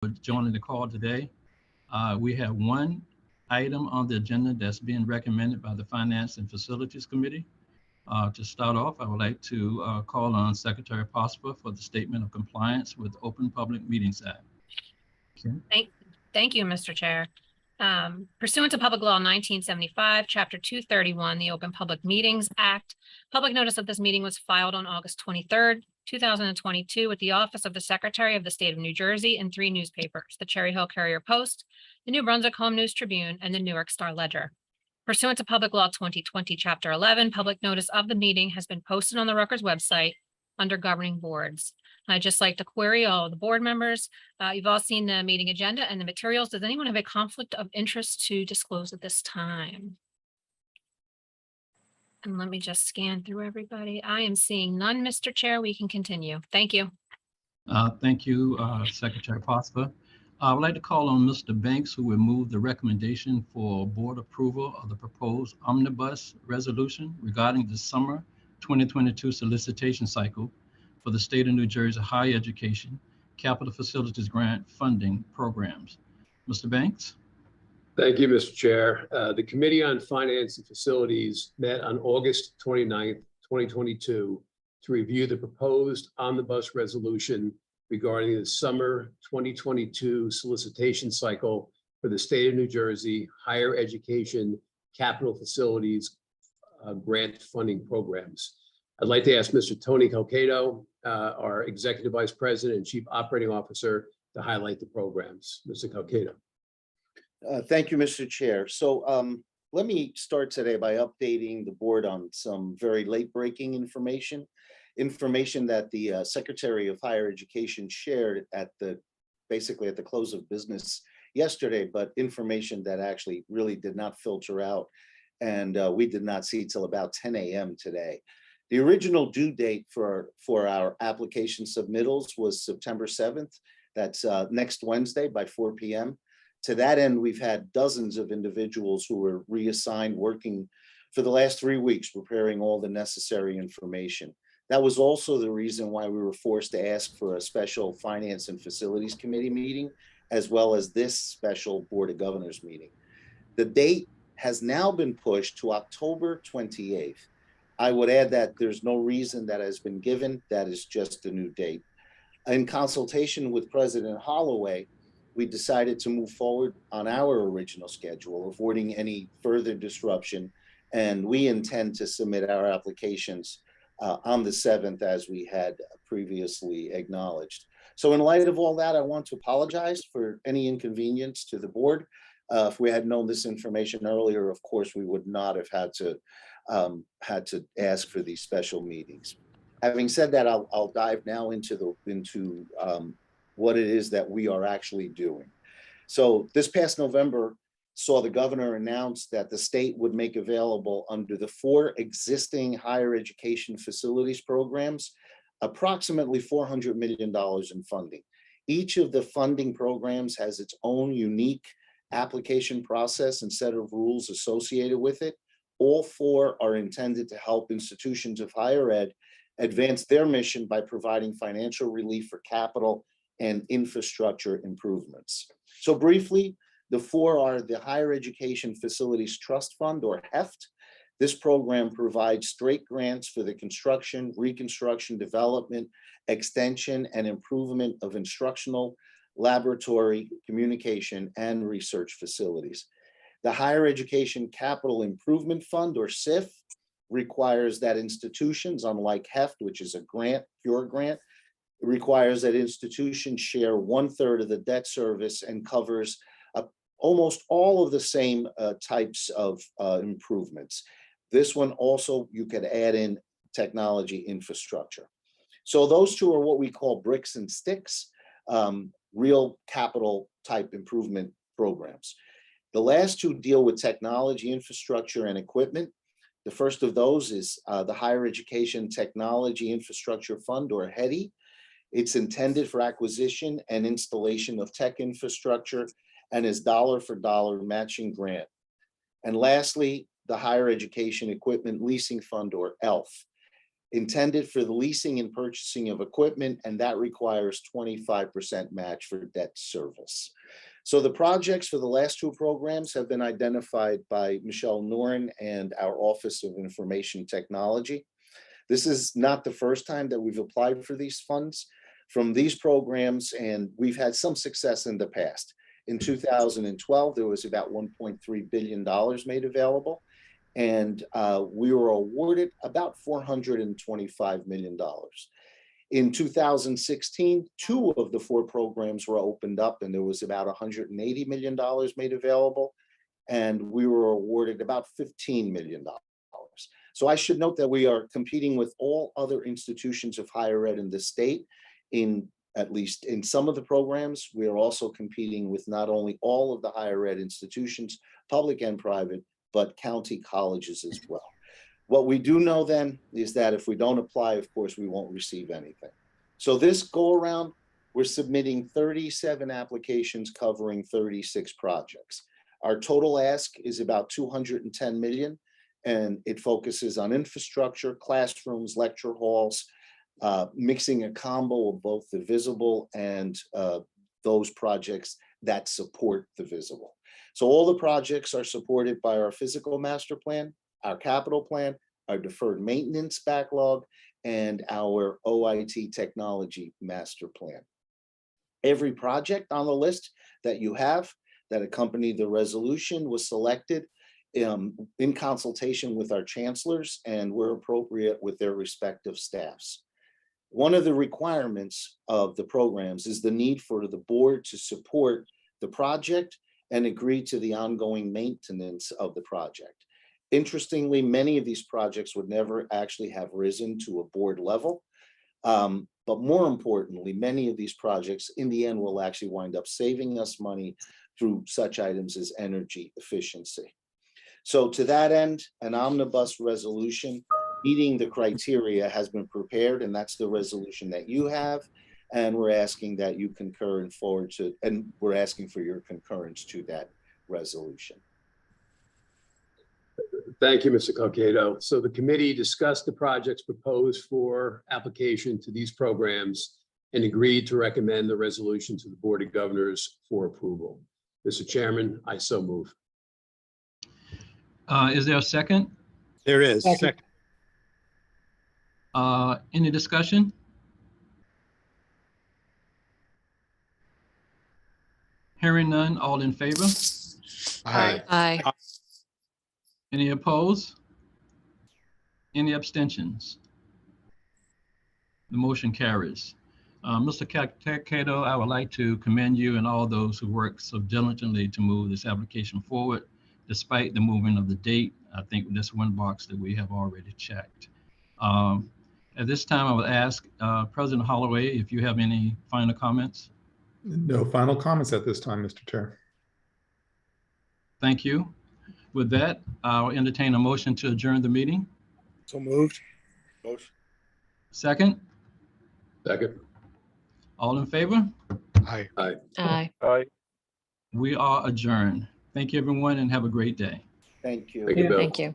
for joining the call today. We have one item on the agenda that's being recommended by the Finance and Facilities Committee. To start off, I would like to call on Secretary Prosper for the statement of compliance with Open Public Meetings Act. Okay. Thank you, Mr. Chair. Pursuant to Public Law 1975, Chapter 231, the Open Public Meetings Act, public notice of this meeting was filed on August 23rd, 2022 with the Office of the Secretary of the State of New Jersey in 3 newspapers, the Cherry Hill Courier Post, the New Brunswick Home News Tribune, and the Newark Star Ledger. Pursuant to Public Law 2020, Chapter 11, public notice of the meeting has been posted on the Rutgers website under governing boards. I'd just like to query all of the board members. You've all seen the meeting agenda and the materials. Does anyone have a conflict of interest to disclose at this time? And let me just scan through everybody. I am seeing none, Mr. Chair. We can continue. Thank you. Thank you, Secretary Prosper. I would like to call on Mr. Banks, who will move the recommendation for board approval of the proposed omnibus resolution regarding the summer 2022 solicitation cycle for the state of New Jersey higher education capital facilities grant funding programs. Mr. Banks? Thank you, Mr. Chair. The Committee on Finance and Facilities met on August 29th, 2022 to review the proposed omnibus resolution regarding the summer 2022 solicitation cycle for the state of New Jersey higher education capital facilities grant funding programs. I'd like to ask Mr. Tony Calcato, our Executive Vice President and Chief Operating Officer, to highlight the programs. Mr. Calcato. Thank you, Mr. Chair. So let me start today by updating the board on some very late-breaking information that the Secretary of Higher Education shared basically at the close of business yesterday, but information that actually really did not filter out, and we did not see till about 10 a.m. today. The original due date for our application submittals was September 7th. That's next Wednesday by 4 p.m. To that end, we've had dozens of individuals who were reassigned working for the last 3 weeks, preparing all the necessary information. That was also the reason why we were forced to ask for a special Finance and Facilities Committee meeting, as well as this special Board of Governors meeting. The date has now been pushed to October 28th. I would add that there's no reason that has been given. That is just a new date. In consultation with President Holloway, we decided to move forward on our original schedule, avoiding any further disruption. And we intend to submit our applications on the 7th, as we had previously acknowledged. So in light of all that, I want to apologize for any inconvenience to the board. If we had known this information earlier, of course, we would not have had to ask for these special meetings. Having said that, I'll dive now into what it is that we are actually doing. So this past November saw the governor announce that the state would make available under the 4 existing higher education facilities programs, approximately $400 million in funding. Each of the funding programs has its own unique application process and set of rules associated with it. All 4 are intended to help institutions of higher ed advance their mission by providing financial relief for capital and infrastructure improvements. So briefly, the 4 are the Higher Education Facilities Trust Fund, or HEFT. This program provides straight grants for the construction, reconstruction, development, extension, and improvement of instructional, laboratory, communication, and research facilities. The Higher Education Capital Improvement Fund, or SIF, requires that institutions, unlike HEFT, which is a grant, pure grant, requires that institutions share 1/3 of the debt service and covers almost all of the same types of improvements. This one also, you could add in technology infrastructure. So those 2 are what we call bricks and sticks, real capital type improvement programs. The last 2 deal with technology infrastructure and equipment. The first of those is the Higher Education Technology Infrastructure Fund, or HETI. It's intended for acquisition and installation of tech infrastructure and is dollar for dollar matching grant. And lastly, the Higher Education Equipment Leasing Fund, or ELF. intended for the leasing and purchasing of equipment, and that requires 25% match for debt service. So the projects for the last two programs have been identified by Michelle Noren and our Office of Information Technology. This is not the first time that we've applied for these funds from these programs, and we've had some success in the past. In 2012, there was about $1.3 billion made available, and we were awarded about $425 million. In 2016, two of the four programs were opened up, and there was about $180 million made available, and we were awarded about $15 million. So I should note that we are competing with all other institutions of higher ed in the state. In at least in some of the programs, we are also competing with not only all of the higher ed institutions, public and private, but county colleges as well. What we do know then is that if we don't apply, of course, we won't receive anything. So this go around, we're submitting 37 applications covering 36 projects. Our total ask is about $210 million, and it focuses on infrastructure, classrooms, lecture halls, mixing a combo of both the visible and those projects that support the visible. So all the projects are supported by our physical master plan, our capital plan, our deferred maintenance backlog, and our OIT technology master plan. Every project on the list that you have that accompanied the resolution was selected in consultation with our chancellors and were appropriate with their respective staffs. One of the requirements of the programs is the need for the board to support the project and agree to the ongoing maintenance of the project. Interestingly, many of these projects would never actually have risen to a board level. But more importantly, many of these projects in the end will actually wind up saving us money through such items as energy efficiency. So to that end, an omnibus resolution meeting the criteria has been prepared, and that's the resolution that you have. And we're asking that you concur and forward to, and we're asking for your concurrence to that resolution. Thank you, Mr. Calcado. So the committee discussed the projects proposed for application to these programs and agreed to recommend the resolution to the Board of Governors for approval. Mr. Chairman, I so move. Is there a second? There is. Second. Any discussion? Hearing none, all in favor? Aye. Aye. Any opposed? Any abstentions? The motion carries. Mr. Calcado, I would like to commend you and all those who worked so diligently to move this application forward, despite the movement of the date. I think this one box that we have already checked. At this time, I would ask President Holloway if you have any final comments. No final comments at this time, Mr. Chair. Thank you. With that, I'll entertain a motion to adjourn the meeting. So moved. Motion. Second, Second. all in favor? Aye. Aye. Aye. Aye. We are adjourned. Thank you, everyone, and have a great day. Thank you. Thank you, Bill. Thank you.